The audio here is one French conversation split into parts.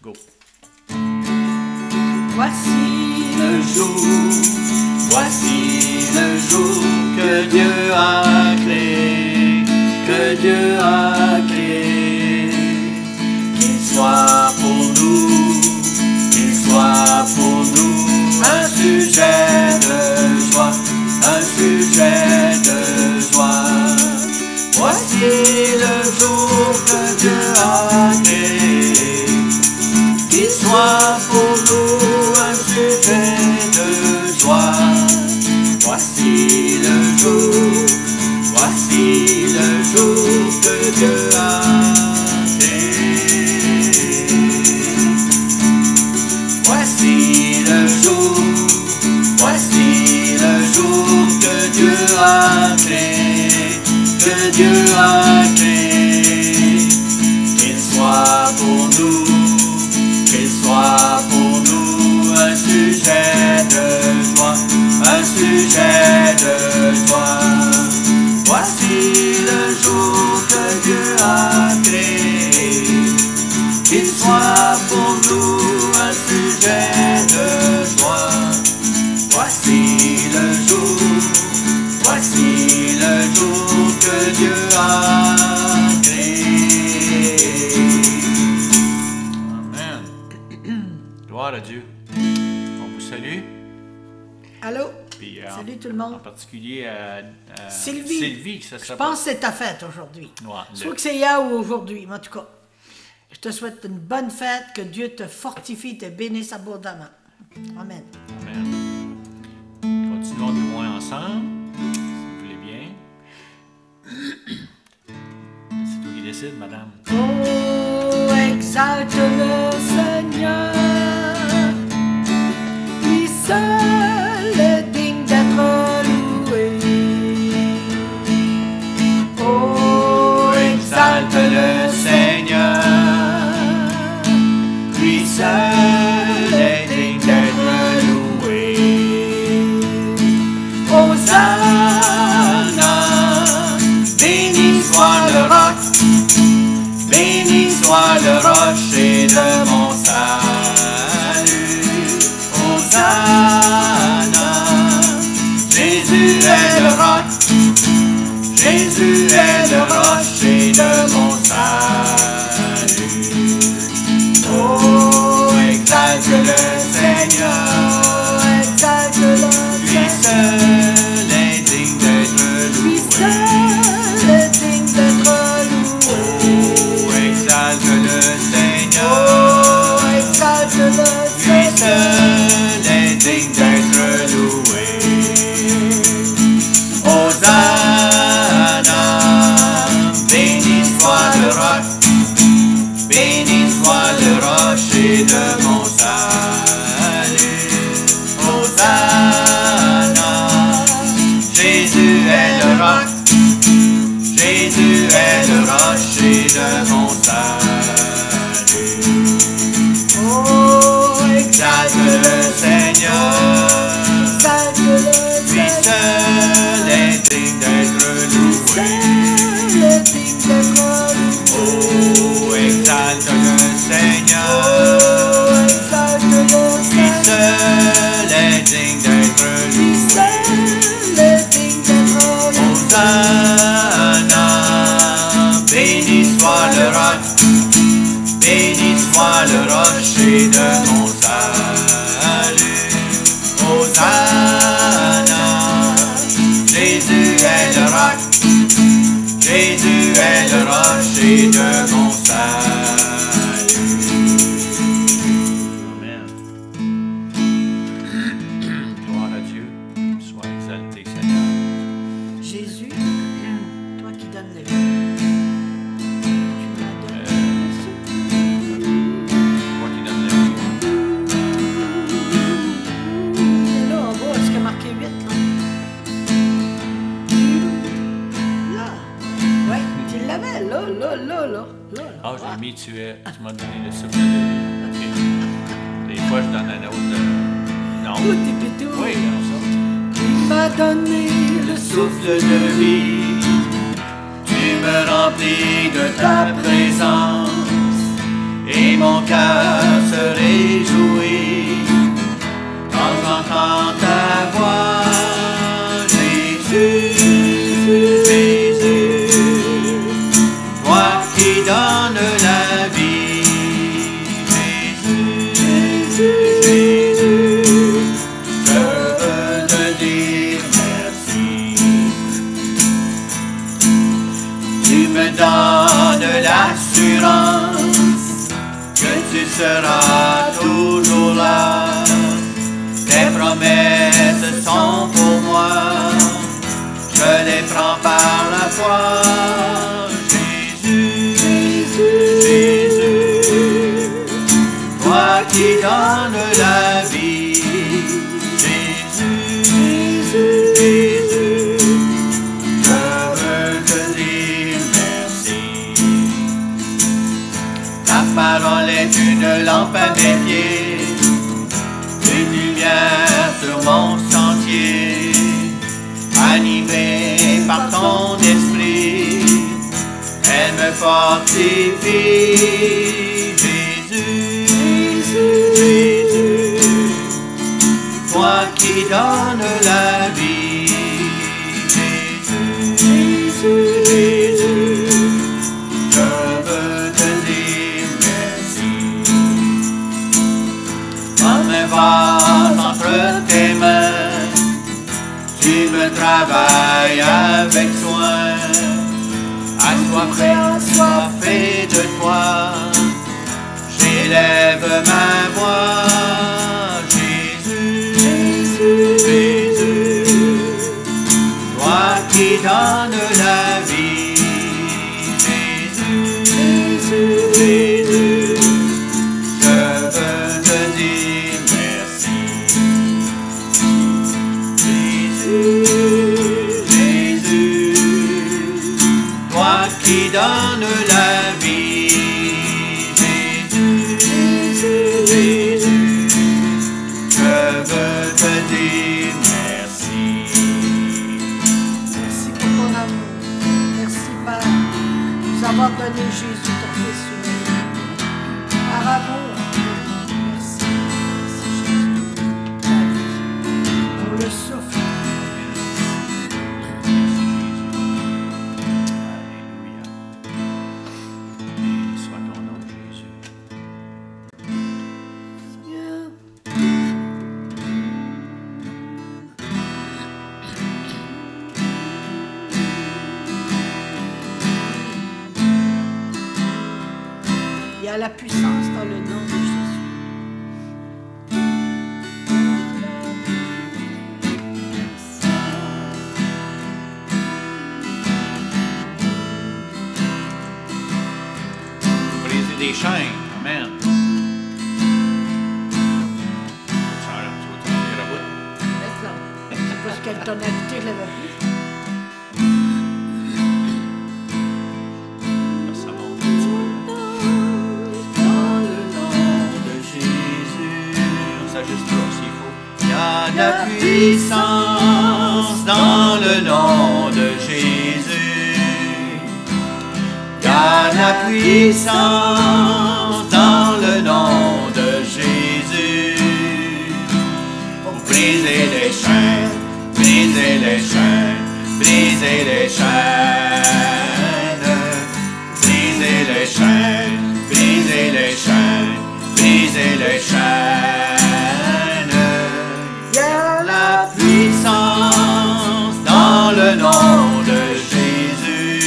Go. Voici le jour que Dieu a créé, qu'il soit pour nous un sujet de joie, Voici le jour que Dieu a créé, qu'il soit pour nous un sujet de joie. Voici le jour que Dieu a créé. Voici le jour que Dieu a créé, qu'il soit pour nous un sujet de joie, Voici le jour que Dieu a créé, qu'il soit pour nous un sujet de joie. Voici le jour que Dieu a créé. Amen. Gloire à Dieu. On vous salue. Allô? Puis, salut tout le monde. En particulier à Sylvie. ça Je pense que c'est ta fête aujourd'hui. Ouais, Soit que c'est hier ou aujourd'hui, mais en tout cas, je te souhaite une bonne fête, que Dieu te fortifie, te bénisse abondamment. Amen. Amen. Continuons de loin ensemble, si vous voulez bien. C'est toi qui décide, madame. Oh, exalte le Seigneur, lui seul est digne d'être loué. Oh, exalte le Seigneur, lui seul est digne d'être loué. Hosanna, béni soit le roc, béni soit le rocher de mon salut. Hosanna, Jésus est le roc, Jésus est le rocher de mon salut. Oh, exalte le Seigneur, exalte-le, lui seul est digne d'être loué. Lui seul est digne d'être loué. Oh, exalte le Seigneur, oh, exalte-le, lui seul est digne d'être loué. Hosanna, béni soit le roc, béni soit le rocher de mon salut. Hosanna, Jésus est le roc, Jésus est le rocher de mon salut. Oh, exalte le Seigneur, lui seul est digne d'être loué. Oh, exalte le Seigneur, lui seul est digne d'être loué. Hosanna, béni soit le roc, béni soit le rocher de mon salut. Hosanna, Jésus est le roc, Jésus est le rocher de mon salut. Amen. Gloire à Dieu. Sois exalté, Seigneur. Jésus, toi qui donnes la vie, tu m'as donné Toi qui donnes la vie. Et là, en bas, est-ce qu'il y a marqué 8 là? Là. Oui, tu l'avais, là. Ah, je l'ai mis, tu m'as donné le souffle de vie. OK. Des fois, je donne un autre. Non. Tout est pitou. Oui, comme ça. Tu m'as donné le souffle de vie, tu me remplis de ta présence, et mon cœur se réjouit quand j'entends ta voix, Jésus, Jésus, toi qui donnes la vie, Jésus, Jésus, je veux te dire merci. Tu me donnes l'assurance que tu seras toujours là. Tes promesses sont pour moi, je les prends par la foi. Jésus, Jésus, Jésus, toi qui donnes la vie. Jésus, Jésus, Jésus, je veux te dire merci. Ta parole est une lampe à mes pieds, une lumière sur mon sentier, animée par ton esprit, elle me fortifie. Jésus, Jésus, Jésus, toi qui donnes la vie. Jésus, Jésus, Jésus, je veux te dire merci. Comme un vase entre tes mains, tu me travailles avec soin. Assoiffé de toi, j'élève ma voix. Jésus, Jésus, Jésus, toi qui donnes la vie. Jésus, Jésus, Jésus, je veux te dire merci. Jésus, Jésus, toi qui donnes la vie. Jésus, Jésus, Jésus, je veux te dire merci. Merci pour ton amour. Merci, Père, de nous avoir donné Jésus, ton Fils unique. Par amour, merci. Merci, Jésus, ta vie, pour le souffle. Alléluia. Béni soit ton nom, Jésus. Il y a la puissance dans le nom de Jésus. Briser des chaînes. Amen. Maintenant, c'est parce quelle tonalité je l'avais pris. Ça monte un petit peu. Dans le nom de Jésus. On s'ajustera s'il faut. Il y a de la puissance dans le nom de Jésus. Il y a de la puissance dans le nom de Jésus. Pour briser les chaînes, briser les chaînes, briser les chaînes, briser les chaînes, briser les chaînes, briser les chaînes. Il y a la puissance dans le nom de Jésus.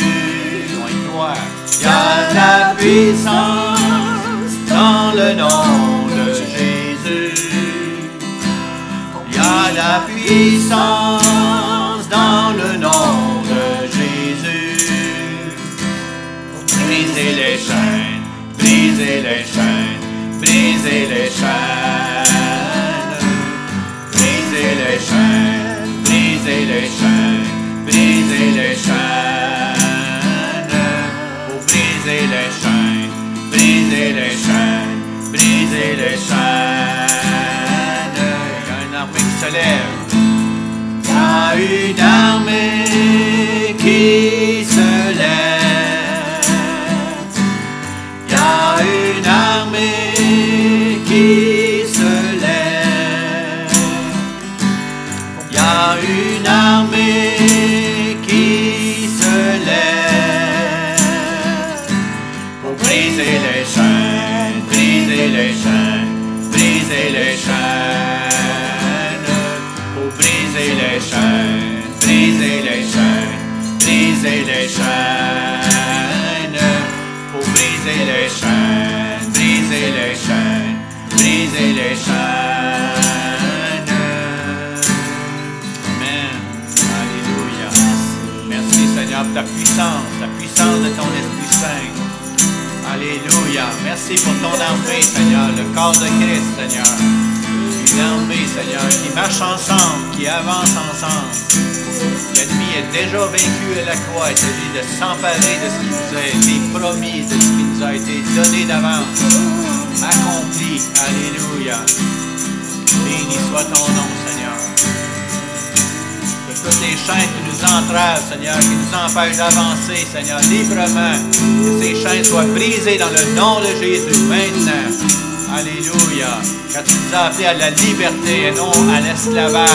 Il y a la puissance dans le nom de Jésus. Il y a la puissance dans le nom de Jésus. Briser les chaînes, briser les chaînes, briser les chaînes, briser les chaînes, briser les chaînes, briser les chaînes. Pour briser les chaînes, briser les chaînes, briser les chaînes. Il y a une armée qui se lève. Il y a une armée qui se lève. Il y a une armée qui se lève. Il y a une armée qui se lève pour briser les chaînes, briser les chaînes, briser les chaînes, pour briser les chaînes, briser les chaînes, briser les chaînes, pour briser les chaînes, briser les chaînes, briser les chaînes. Amen. Alléluia. Merci Seigneur pour ta puissance de ton Esprit Saint. Alléluia. Merci pour ton armée, Seigneur, le corps de Christ, Seigneur. Une armée, Seigneur, qui marche ensemble, qui avance ensemble. L'ennemi est déjà vaincu à la croix. Il s'agit de s'emparer de ce qui nous a été promis, de ce qui nous a été donné d'avance, accompli. Alléluia. Béni soit ton nom, Seigneur. Que toutes les chaînes qui nous entravent, Seigneur, qui nous empêchent d'avancer, Seigneur, librement, que ces chaînes soient brisées dans le nom de Jésus maintenant. Alléluia. Car tu nous as appelés à la liberté et non à l'esclavage.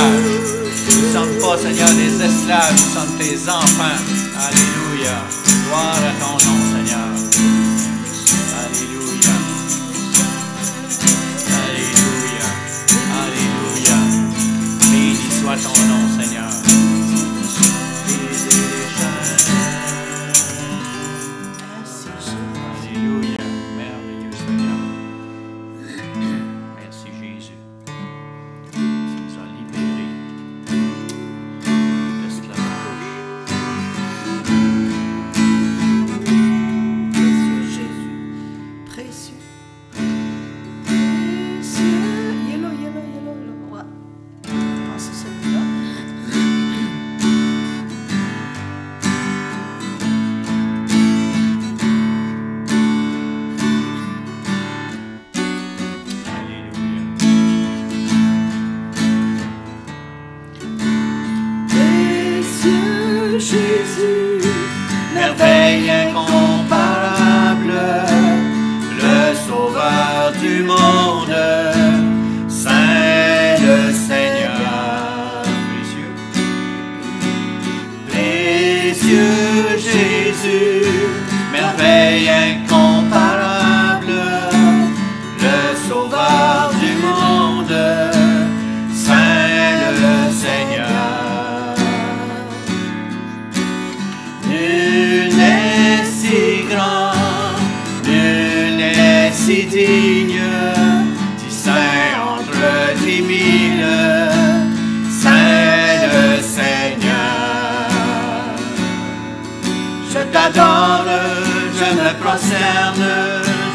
Nous ne sommes pas, Seigneur, des esclaves, nous sommes tes enfants. Alléluia. Gloire à ton nom, Seigneur. Alléluia. Alléluia. Alléluia. Béni soit ton nom, Seigneur. Brisez les chaînes. Alléluia. Merveilleux Seigneur. Merci Jésus. Tu nous as libérés. Jésus, merveille incomparable, le Sauveur du monde, Saint le Seigneur, précieux Jésus, merveille incomparable, le Sauveur du monde, Saint le Seigneur. Nul n'est si grand, nul n'est si digne, distinct entre 10 000, Saint le Seigneur. Je t'adore, je me prosterne,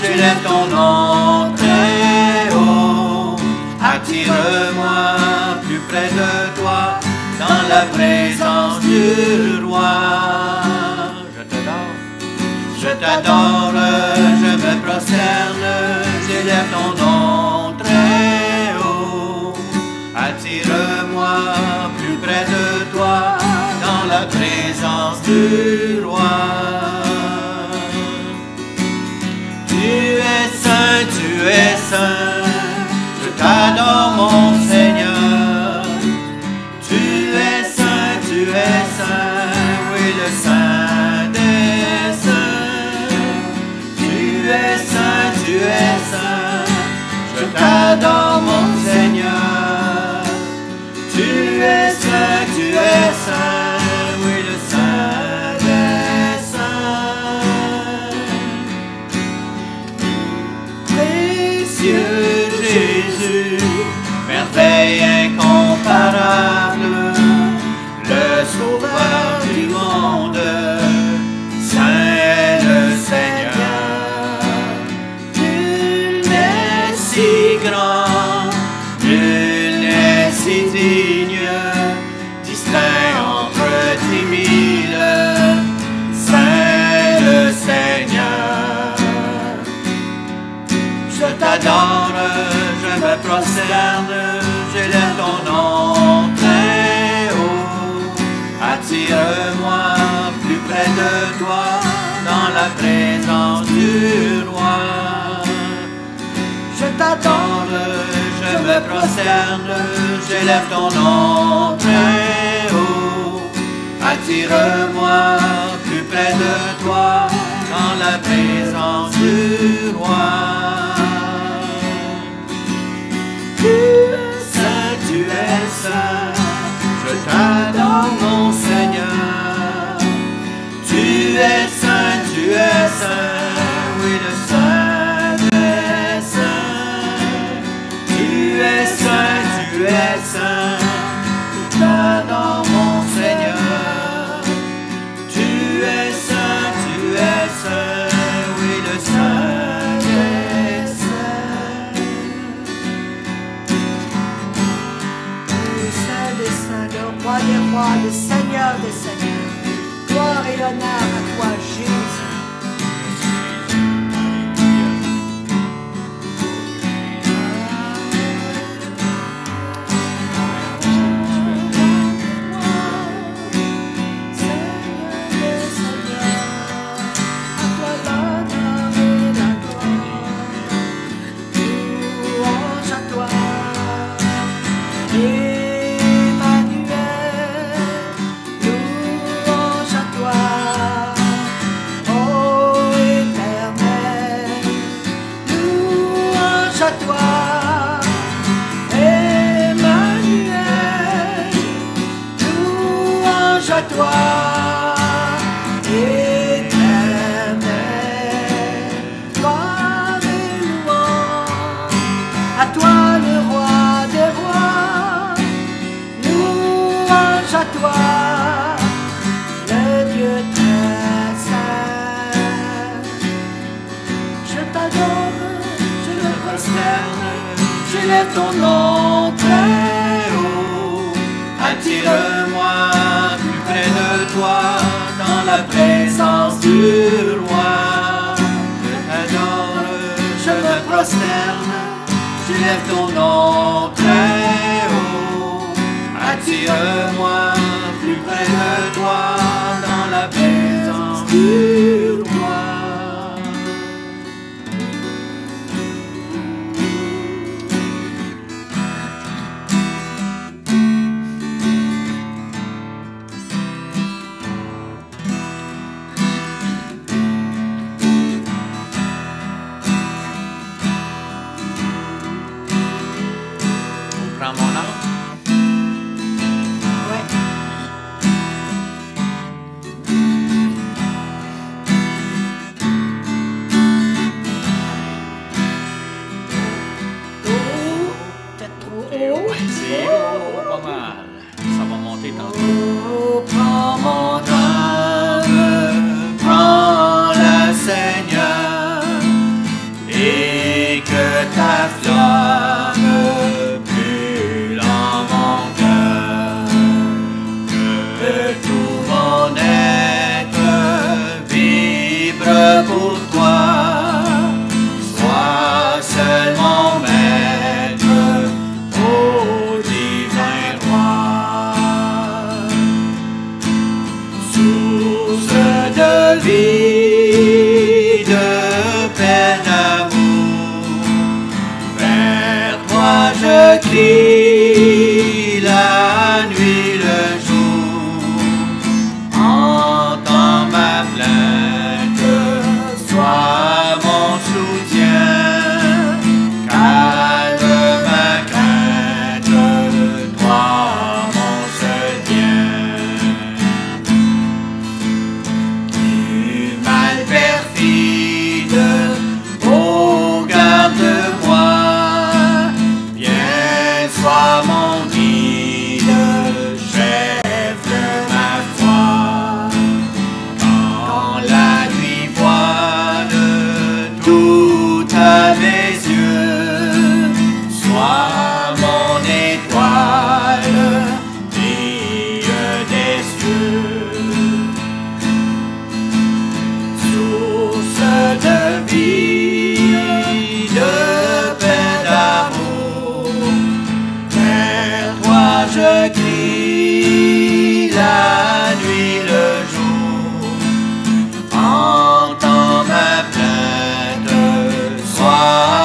j'élève ton nom très haut. Attire-moi plus près de toi, dans la présence du roi. Je t'adore, je me prosterne, j'élève ton nom très haut. Attire-moi plus près de toi, dans la présence du roi. Tu es saint, je t'adore mon Seigneur. Tu es saint, oui le Saint des saints. Tu es saint, je t'adore mon Seigneur. Tu es saint, oui le Saint des saints. Précieux Jésus, merveille incomparable, le Sauveur du monde, Saint le Seigneur. Nul n'est si grand, nul n'est si digne, distinct entre 10 000, Saint le Seigneur. Je t'adore, je me prosterne, j'élève ton nom très haut. Attire-moi plus près de toi, dans la présence du roi. Je t'adore, prosterne, j'élève ton nom très haut. Attire-moi plus près de toi, dans la présence du roi. Tu es saint, je t'adore mon Seigneur. Tu es saint, oui le Saint est saint. Tu es saint, je t'adore mon Seigneur. Tu es saint, oui le Saint est saint. Le Saint des saints, le roi des rois, le Seigneur des seigneurs. Gloire et honneur à toi, Jésus. J'élève ton nom très haut. Attire-moi plus près de toi, dans la présence du roi. Je t'adore, je me prosterne, j'élève ton nom très haut. Attire-moi plus près de toi, dans la présence du roi. Mon âme. Ouais. Peut-être trop haut. C'est haut, pas mal. Ça va monter tantôt. Oh, prends mon âme, Prends-la, Seigneur, et que ta flamme brûle en mon cœur, que tout mon être vibre pour toi. Sois seul mon maître, ô divin roi. Source de vie, de paix, d'amour, vers toi je crie la nuit, le jour. Entends ma plainte, sois mon soutien, calme ma crainte, toi mon seul bien. Du mal perfide, oh garde-moi, viens sois mon guide, chef de ma foi. Quand la nuit voile tout à mes yeux, sois mon étoile, brille des cieux. Source de vie, de paix, d'amour, vers toi je crie la nuit, le jour. Entends ma plainte, sois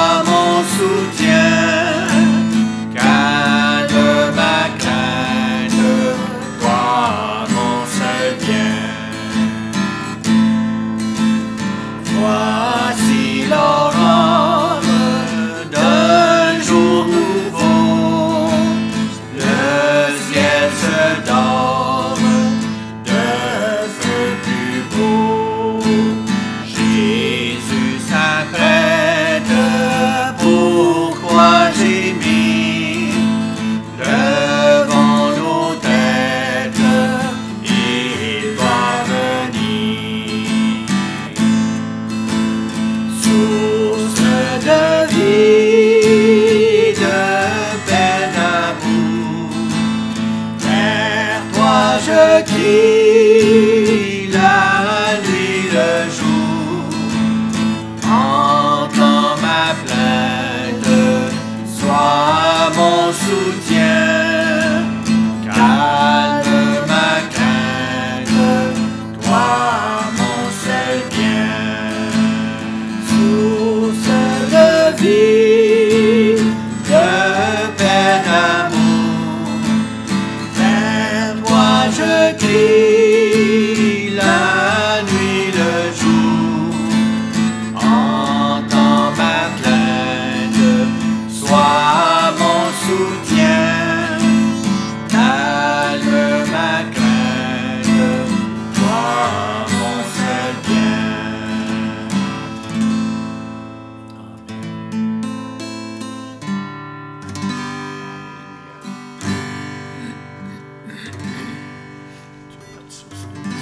source de vie, de paix, d'amour. Vers toi je crie la nuit, le jour. Entends ma plainte, sois mon soutien. Calme ma crainte, toi mon seul bien. Source de vie, de paix, d'amour. Vers toi je crie la nuit, le jour. Entends ma plainte, sois mon soutien. Calme ma crainte, toi mon seul bien.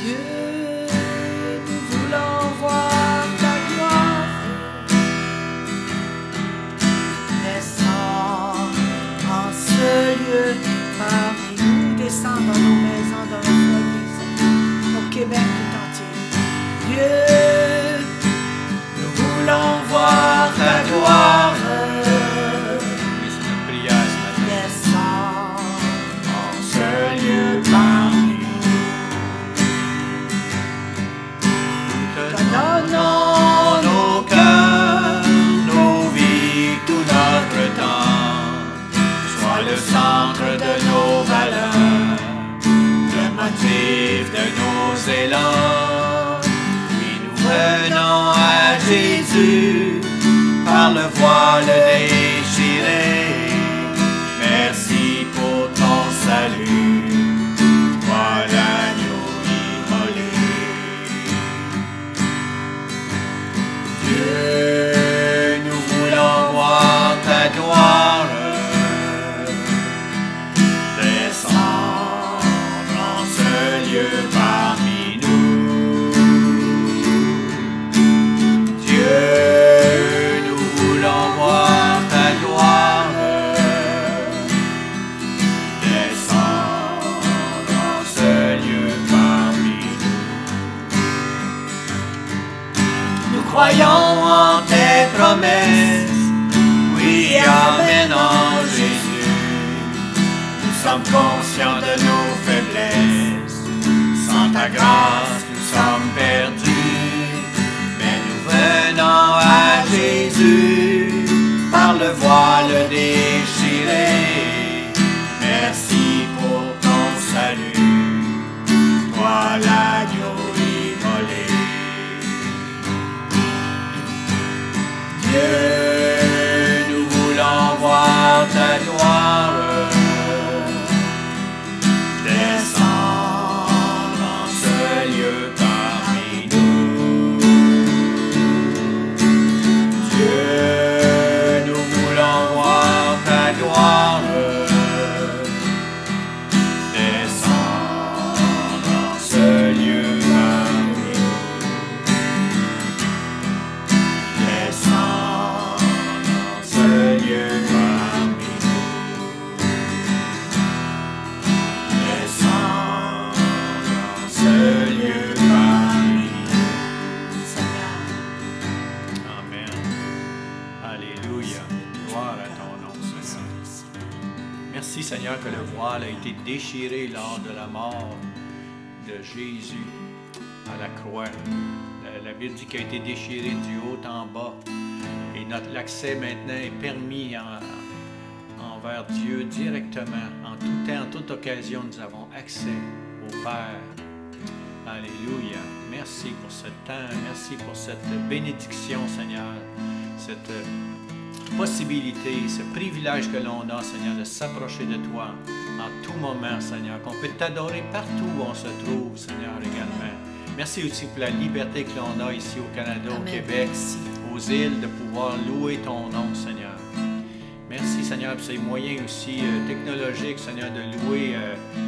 Dieu, nous voulons voir ta gloire. Descends en ce lieu parmi nous, descends dans nos maisons, dans nos foyers, au Québec tout entier. Dieu, Nous voulons voir ta gloire. Oui, c'est notre prière ce matin. descends En ce lieu parmi nous, te donnons nos cœurs, nos vies, tout notre temps. Sois le centre de nos valeurs, le motif de nos élans. Puis nous venons à Jésus par le voile déchiré. Merci pour ton salut, toi l'agneau immolé. Dieu, nous voulons voir ta gloire. Descendre en ce lieu parmi nous. Dieu, nous voulons voir ta gloire. Descendre en ce lieu parmi nous. Nous croyons en tes promesses. Oui, amen en Jésus. Nous sommes conscients de nos faiblesses. Sans ta grâce, nous sommes perdus. Mais nous venons à Jésus par le voile déchiré. Merci pour ton salut, toi l'agneau immolé. Dieu, nous voulons voir ta gloire. Descendre en ce lieu parmi nous. Dieu, nous voulons voir ta gloire. Descendre en ce lieu parmi nous. Descendre en ce lieu parmi nous. Descendre en ce lieu parmi nous. Seigneur. Amen. Alléluia. Gloire à ton nom, Seigneur. Merci, Seigneur, que le voile a été déchiré lors de la mort de Jésus à la croix. La Bible dit qu'il a été déchiré du haut en bas. Et l'accès maintenant est permis envers Dieu directement. En tout temps, en toute occasion, nous avons accès au Père. Alléluia. Merci pour ce temps. Merci pour cette bénédiction, Seigneur. Cette possibilité, ce privilège que l'on a, Seigneur, de s'approcher de toi en tout moment, Seigneur. Qu'on peut t'adorer partout où on se trouve, Seigneur, également. Merci aussi pour la liberté que l'on a ici au Canada, au Québec, aux îles, de pouvoir louer ton nom, Seigneur. Merci, Seigneur, pour ces moyens aussi technologiques, Seigneur, de louer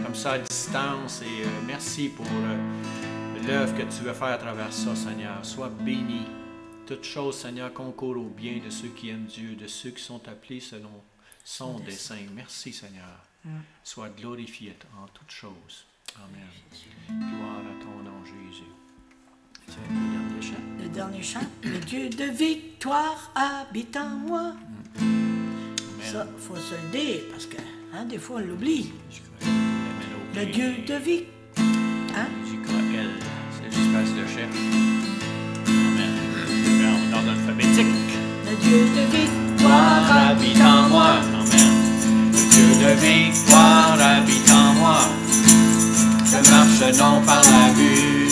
comme ça à distance. Et merci pour l'œuvre que tu veux faire à travers ça, Seigneur. Sois béni. Toutes choses, Seigneur, concourent au bien de ceux qui aiment Dieu, de ceux qui sont appelés selon son dessein. Merci, Seigneur. Sois glorifié en toutes choses. Amen. Gloire à ton nom, Jésus. C'est le dernier chant. Le dernier chant. Le Dieu de victoire habite en moi. Ça, il faut se le dire, parce que des fois, on l'oublie. Le Dieu de victoire. JKL, c'est l'espace de chef. Amen. En ordre alphabétique. Le Dieu de victoire habite en moi. Amen. Le Dieu de victoire habite en moi. Je marche non par la vue,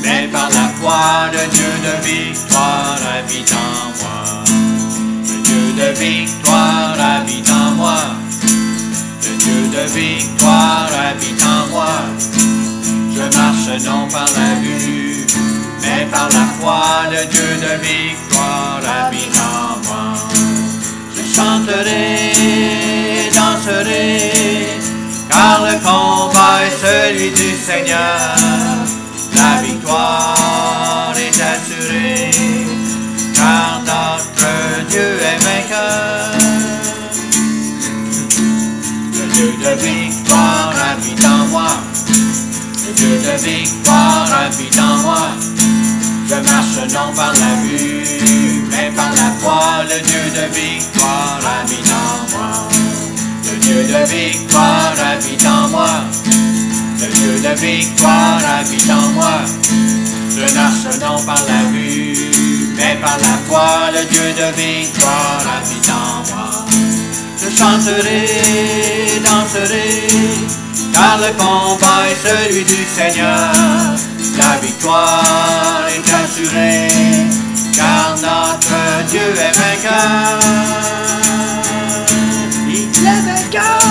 mais par la foi. Le Dieu de victoire habite en moi. Le Dieu de victoire habite en moi. Le Dieu de victoire habite en moi. Je marche non par la vue, mais par la foi. Le Dieu de victoire habite en moi. Je chanterai, danserai, car le combat est celui du Seigneur. La victoire est assurée, car notre Dieu est vainqueur. Le Dieu de victoire habite en moi. Le Dieu de victoire habite en moi. Je marche non par la vue, mais par la foi. Le Dieu de victoire habite en moi. Le Dieu de victoire habite en moi. Le Dieu de victoire habite en moi. Je marche non par la vue, mais par la foi. Le Dieu de victoire habite en moi. Je chanterai, danserai, car le combat est celui du Seigneur. La victoire est assurée, car notre Dieu est vainqueur. Il est vainqueur.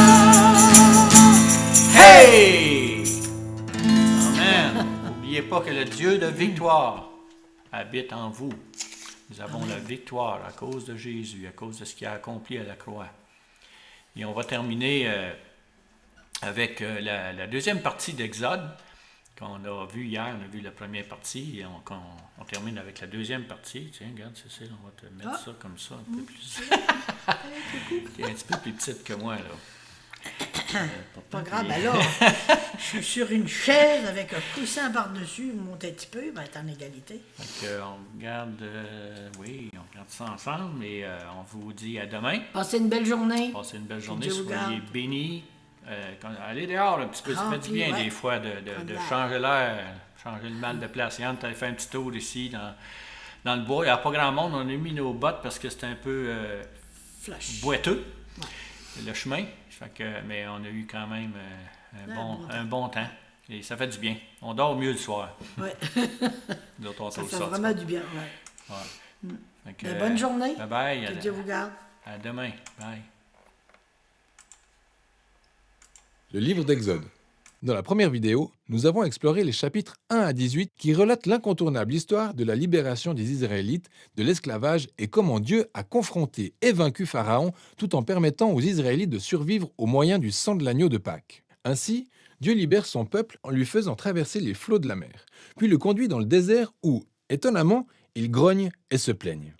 Hey! Amen. N'oubliez pas que le Dieu de victoire habite en vous. Nous avons la victoire à cause de Jésus, à cause de ce qu'il a accompli à la croix. Et on va terminer avec la deuxième partie d'Exode, qu'on a vu hier. On a vu la première partie et on termine avec la deuxième partie. Tiens, regarde, Cécile, on va te mettre ça comme ça, un peu plus. Tu es un petit peu plus petite que moi, là. Pas grave, ben là, je suis sur une chaise avec un coussin par-dessus, monte un petit peu, il va être en égalité. Donc, on regarde, oui, on regarde ça ensemble et on vous dit à demain. Passez une belle journée. Passez une belle journée, Dieu vous soyez garde. bénis. Allez dehors un petit peu, ça fait du bien des fois de changer l'air, changer le mal de place. Yann, tu as fait un petit tour ici dans le bois. Il n'y a pas grand monde, on a mis nos bottes parce que c'était un peu boiteux, le chemin. Fait que, mais on a eu quand même un bon temps. Et ça fait du bien. On dort mieux le soir. Oui. Ça fait vraiment du bien. Ouais. Que, bonne journée. Bye bye. Que Dieu vous garde. À demain. Bye. Le livre d'Exode. Dans la première vidéo, nous avons exploré les chapitres 1 à 18 qui relatent l'incontournable histoire de la libération des Israélites de l'esclavage et comment Dieu a confronté et vaincu Pharaon tout en permettant aux Israélites de survivre au moyen du sang de l'agneau de Pâques. Ainsi, Dieu libère son peuple en lui faisant traverser les flots de la mer, puis le conduit dans le désert où, étonnamment, ils grognent et se plaignent.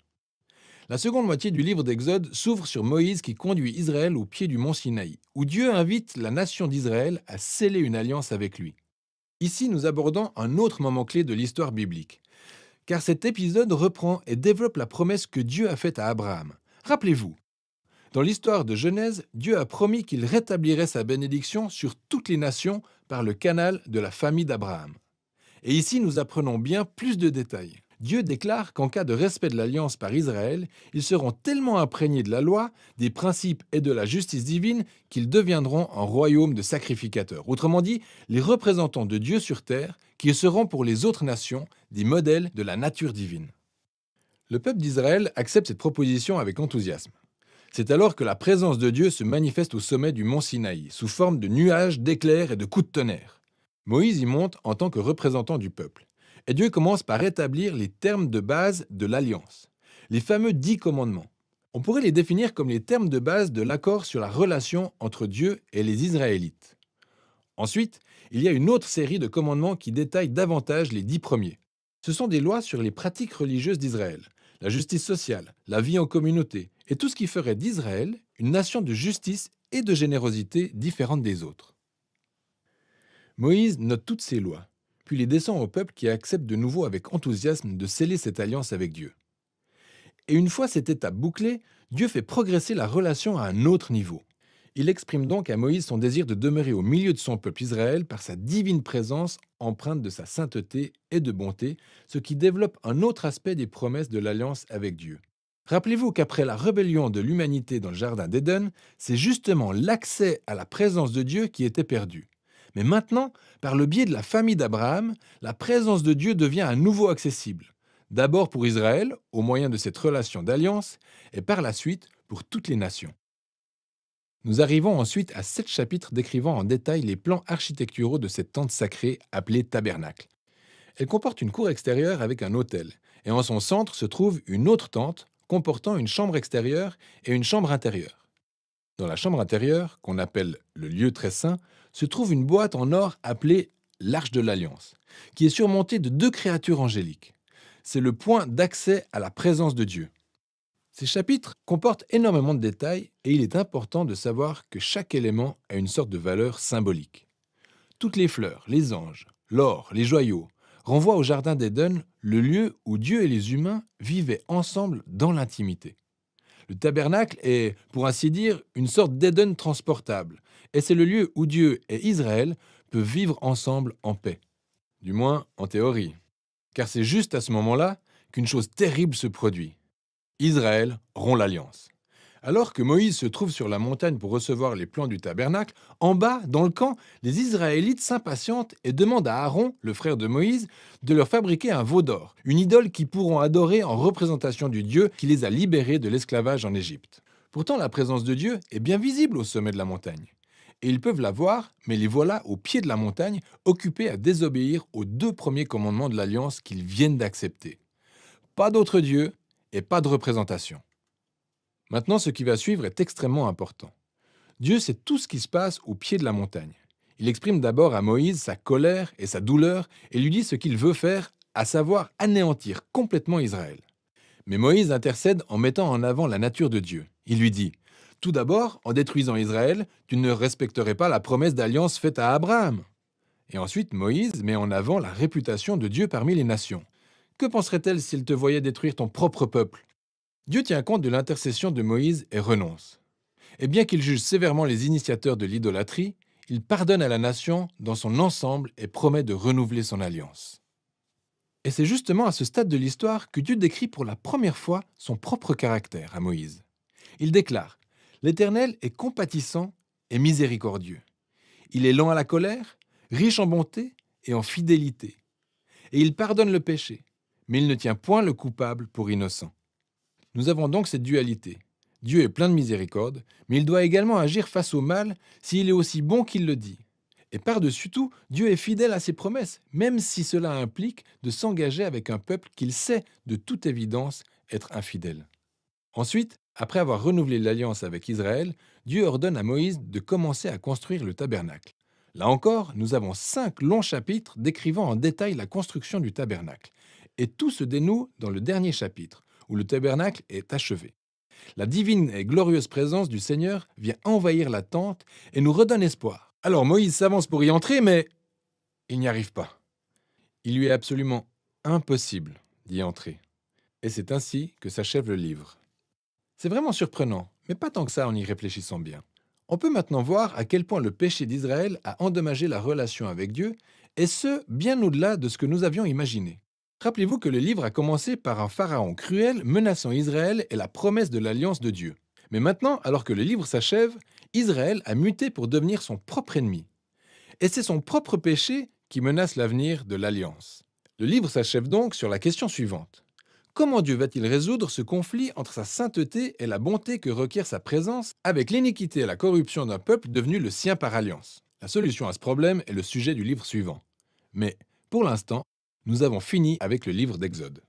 La seconde moitié du livre d'Exode s'ouvre sur Moïse qui conduit Israël au pied du mont Sinaï, où Dieu invite la nation d'Israël à sceller une alliance avec lui. Ici, nous abordons un autre moment clé de l'histoire biblique, car cet épisode reprend et développe la promesse que Dieu a faite à Abraham. Rappelez-vous, dans l'histoire de Genèse, Dieu a promis qu'il rétablirait sa bénédiction sur toutes les nations par le canal de la famille d'Abraham. Et ici, nous apprenons bien plus de détails. Dieu déclare qu'en cas de respect de l'alliance par Israël, ils seront tellement imprégnés de la loi, des principes et de la justice divine qu'ils deviendront un royaume de sacrificateurs. Autrement dit, les représentants de Dieu sur terre qui seront pour les autres nations des modèles de la nature divine. Le peuple d'Israël accepte cette proposition avec enthousiasme. C'est alors que la présence de Dieu se manifeste au sommet du mont Sinaï, sous forme de nuages, d'éclairs et de coups de tonnerre. Moïse y monte en tant que représentant du peuple. Et Dieu commence par établir les termes de base de l'Alliance, les fameux 10 commandements. On pourrait les définir comme les termes de base de l'accord sur la relation entre Dieu et les Israélites. Ensuite, il y a une autre série de commandements qui détaillent davantage les 10 premiers. Ce sont des lois sur les pratiques religieuses d'Israël. la justice sociale, la vie en communauté et tout ce qui ferait d'Israël une nation de justice et de générosité différente des autres. Moïse note toutes ces lois, puis les descend au peuple qui accepte de nouveau avec enthousiasme de sceller cette alliance avec Dieu. Et une fois cette étape bouclée, Dieu fait progresser la relation à un autre niveau. Il exprime donc à Moïse son désir de demeurer au milieu de son peuple Israël par sa divine présence empreinte de sa sainteté et de bonté, ce qui développe un autre aspect des promesses de l'alliance avec Dieu. Rappelez-vous qu'après la rébellion de l'humanité dans le jardin d'Éden, c'est justement l'accès à la présence de Dieu qui était perdu. Mais maintenant, par le biais de la famille d'Abraham, la présence de Dieu devient à nouveau accessible. D'abord pour Israël, au moyen de cette relation d'alliance, et par la suite pour toutes les nations. Nous arrivons ensuite à 7 chapitres décrivant en détail les plans architecturaux de cette tente sacrée appelée tabernacle. Elle comporte une cour extérieure avec un autel, et en son centre se trouve une autre tente comportant une chambre extérieure et une chambre intérieure. Dans la chambre intérieure, qu'on appelle le lieu très saint, se trouve une boîte en or appelée l'Arche de l'Alliance, qui est surmontée de 2 créatures angéliques. C'est le point d'accès à la présence de Dieu. Ces chapitres comportent énormément de détails et il est important de savoir que chaque élément a une sorte de valeur symbolique. Toutes les fleurs, les anges, l'or, les joyaux renvoient au jardin d'Éden, le lieu où Dieu et les humains vivaient ensemble dans l'intimité. Le tabernacle est, pour ainsi dire, une sorte d'Éden transportable, et c'est le lieu où Dieu et Israël peuvent vivre ensemble en paix. Du moins en théorie. Car c'est juste à ce moment-là qu'une chose terrible se produit. Israël rompt l'alliance. Alors que Moïse se trouve sur la montagne pour recevoir les plans du tabernacle, en bas, dans le camp, les Israélites s'impatientent et demandent à Aaron, le frère de Moïse, de leur fabriquer un veau d'or, une idole qu'ils pourront adorer en représentation du Dieu qui les a libérés de l'esclavage en Égypte. Pourtant, la présence de Dieu est bien visible au sommet de la montagne. Et ils peuvent la voir, mais les voilà au pied de la montagne, occupés à désobéir aux 2 premiers commandements de l'alliance qu'ils viennent d'accepter. Pas d'autre Dieu et pas de représentation. Maintenant, ce qui va suivre est extrêmement important. Dieu sait tout ce qui se passe au pied de la montagne. Il exprime d'abord à Moïse sa colère et sa douleur et lui dit ce qu'il veut faire, à savoir anéantir complètement Israël. Mais Moïse intercède en mettant en avant la nature de Dieu. Il lui dit « Tout d'abord, en détruisant Israël, tu ne respecterais pas la promesse d'alliance faite à Abraham. » Et ensuite, Moïse met en avant la réputation de Dieu parmi les nations. Que penserait-elle s'il te voyait détruire ton propre peuple ? Dieu tient compte de l'intercession de Moïse et renonce. Et bien qu'il juge sévèrement les initiateurs de l'idolâtrie, il pardonne à la nation dans son ensemble et promet de renouveler son alliance. Et c'est justement à ce stade de l'histoire que Dieu décrit pour la première fois son propre caractère à Moïse. Il déclare « L'Éternel est compatissant et miséricordieux. Il est lent à la colère, riche en bonté et en fidélité. Et il pardonne le péché, mais il ne tient point le coupable pour innocent. » Nous avons donc cette dualité. Dieu est plein de miséricorde, mais il doit également agir face au mal s'il est aussi bon qu'il le dit. Et par-dessus tout, Dieu est fidèle à ses promesses, même si cela implique de s'engager avec un peuple qu'il sait de toute évidence être infidèle. Ensuite, après avoir renouvelé l'alliance avec Israël, Dieu ordonne à Moïse de commencer à construire le tabernacle. Là encore, nous avons 5 longs chapitres décrivant en détail la construction du tabernacle. Et tout se dénoue dans le dernier chapitre, où le tabernacle est achevé. La divine et glorieuse présence du Seigneur vient envahir la tente et nous redonne espoir. Alors Moïse s'avance pour y entrer, mais il n'y arrive pas. Il lui est absolument impossible d'y entrer. Et c'est ainsi que s'achève le livre. C'est vraiment surprenant, mais pas tant que ça en y réfléchissant bien. On peut maintenant voir à quel point le péché d'Israël a endommagé la relation avec Dieu, et ce, bien au-delà de ce que nous avions imaginé. Rappelez-vous que le livre a commencé par un pharaon cruel menaçant Israël et la promesse de l'alliance de Dieu. Mais maintenant, alors que le livre s'achève, Israël a muté pour devenir son propre ennemi. Et c'est son propre péché qui menace l'avenir de l'alliance. Le livre s'achève donc sur la question suivante. Comment Dieu va-t-il résoudre ce conflit entre sa sainteté et la bonté que requiert sa présence avec l'iniquité et la corruption d'un peuple devenu le sien par alliance? La solution à ce problème est le sujet du livre suivant. Mais, pour l'instant, nous avons fini avec le livre d'Exode.